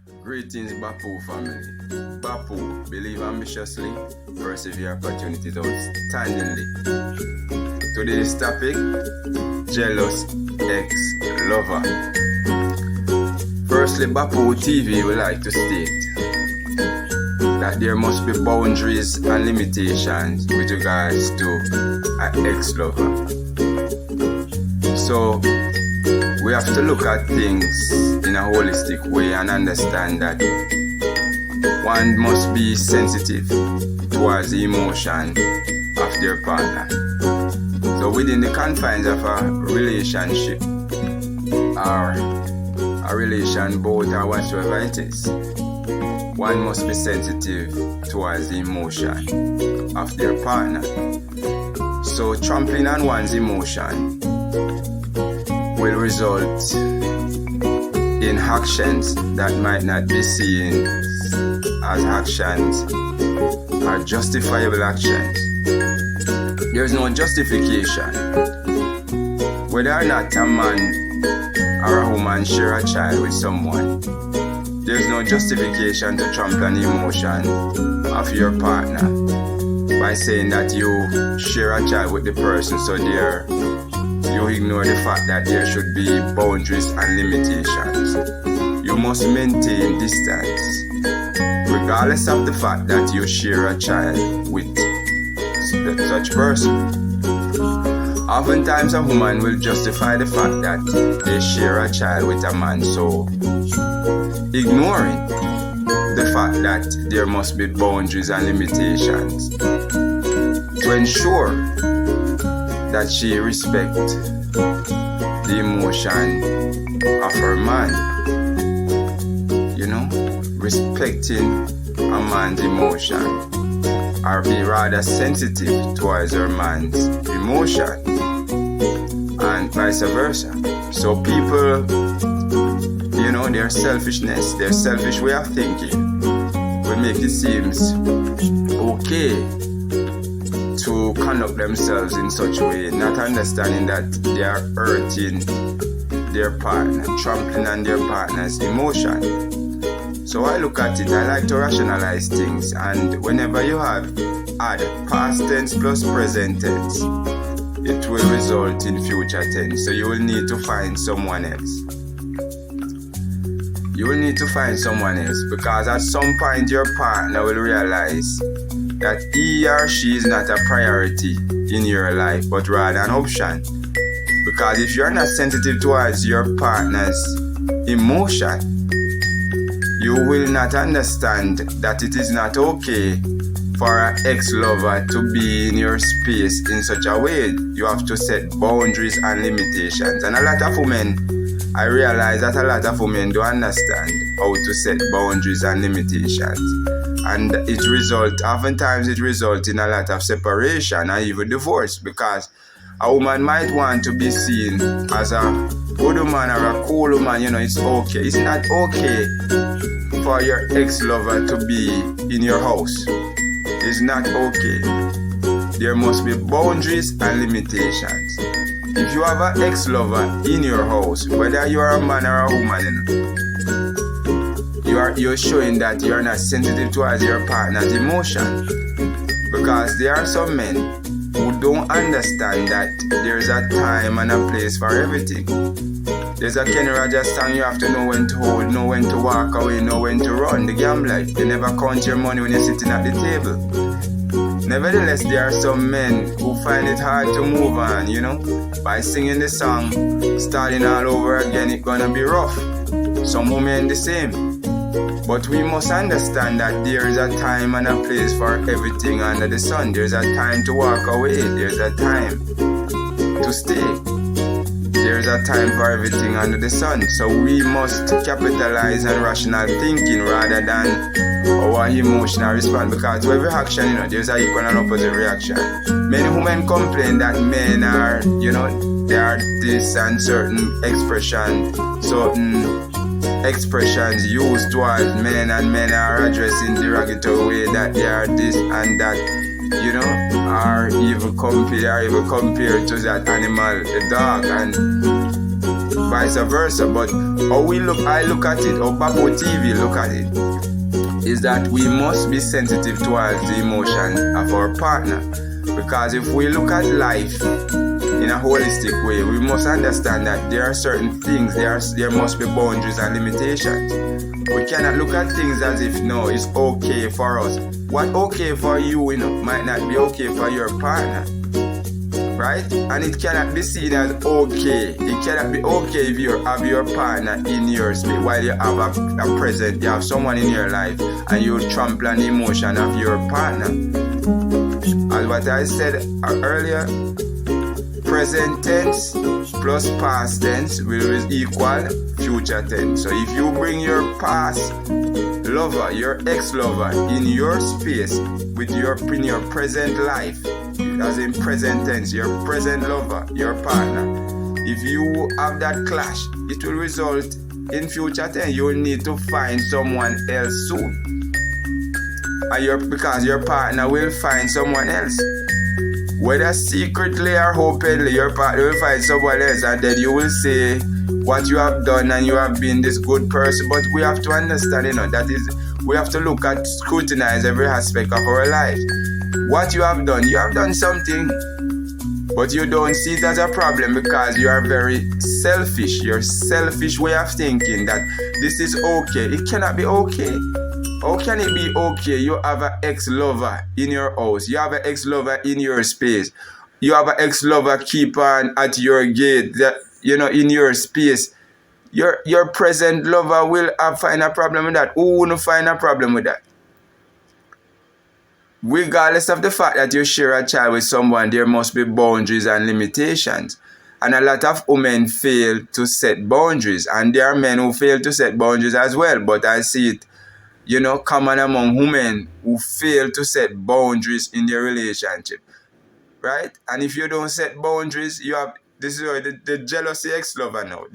Greetings, Bapu family. Bapu, believe ambitiously, persevere opportunities outstandingly. Today's topic, jealous ex-lover. Firstly, Bapu TV would like to state that there must be boundaries and limitations with regards to an ex-lover. So, we have to look at things in a holistic way and understand that one must be sensitive towards the emotion of their partner. So within the confines of a relationship or a relation boat or whatsoever it is, one must be sensitive towards the emotion of their partner. So trampling on one's emotion will result in actions that might not be seen as actions or justifiable actions. There is no justification. Whether or not a man or a woman share a child with someone, there is no justification to trample on the emotion of your partner by saying that you share a child with the person, so you ignore the fact that there should be boundaries and limitations. You must maintain distance, regardless of the fact that you share a child with such person. Oftentimes a woman will justify the fact that they share a child with a man, so ignoring the fact that there must be boundaries and limitations to ensure that she respects the emotion of her man. Respecting a man's emotion, or be rather sensitive towards her man's emotion, and vice versa. So people, their selfishness, their selfish way of thinking will make it seem okay to conduct themselves in such a way, not understanding that they are hurting their partner, trampling on their partner's emotion. So I look at it, I like to rationalize things, and whenever you have add past tense plus present tense, it will result in future tense. So you will need to find someone else. You will need to find someone else, because at some point your partner will realize that he or she is not a priority in your life, but rather an option. Because if you're not sensitive towards your partner's emotion, you will not understand that it is not okay for an ex-lover to be in your space in such a way. You have to set boundaries and limitations. And a lot of women, I realize that a lot of women don't understand how to set boundaries and limitations. And oftentimes it results in a lot of separation and even divorce, because a woman might want to be seen as a good woman or a cool woman. It's okay. It's not okay for your ex-lover to be in your house. It's not okay. There must be boundaries and limitations. If you have an ex-lover in your house, whether you are a man or a woman, you're showing that you're not sensitive towards your partner's emotion. Because there are some men who don't understand that there's a time and a place for everything. There's a Kenny Rogers song, you have to know when to hold, know when to walk away, know when to run. The gambler, they never count your money when you're sitting at the table. Nevertheless, there are some men who find it hard to move on, by singing the song, starting all over again, it's gonna be rough. Some women the same. But we must understand that there is a time and a place for everything under the sun. There's a time to walk away. There's a time to stay. There's a time for everything under the sun. So we must capitalize on rational thinking rather than our emotional response. Because to every action, there's an equal and opposite reaction. Many women complain that men are, they are this and certain expressions used towards men, and men are addressing derogatory way that they are this and that, are even compared to that animal, the dog. And vice versa. But I look at it, or Papo TV look at it, is that we must be sensitive towards the emotion of our partner. Because if we look at life in a holistic way, we must understand that there are certain things, there must be boundaries and limitations. We cannot look at things as if, no, it's okay for us. What okay for you, might not be okay for your partner. Right? And it cannot be seen as okay. It cannot be okay if you have your partner in your space while you have a present, you have someone in your life, and you trample on the emotion of your partner. As what I said earlier, present tense plus past tense will equal future tense. So if you bring your past lover, your ex-lover, in your space in your present life, as in present tense, your present lover, your partner, if you have that clash, it will result in future tense. You will need to find someone else soon. Because your partner will find someone else. Whether secretly or openly, your partner will find someone else, and then you will say what you have done and you have been this good person. But we have to understand, that is, we have to look at, scrutinize every aspect of our life. What you have done something, but you don't see it as a problem because you are very selfish. Your selfish way of thinking that this is okay. It cannot be okay. How can it be okay? You have an ex-lover in your house. You have an ex-lover in your space. You have an ex-lover keep on at your gate, in your space. Your present lover will find a problem with that. Who wouldn't find a problem with that? Regardless of the fact that you share a child with someone, there must be boundaries and limitations. And a lot of women fail to set boundaries. And there are men who fail to set boundaries as well. But I see it, common among women who fail to set boundaries in their relationship. Right? And if you don't set boundaries, this is the jealousy ex-lover now.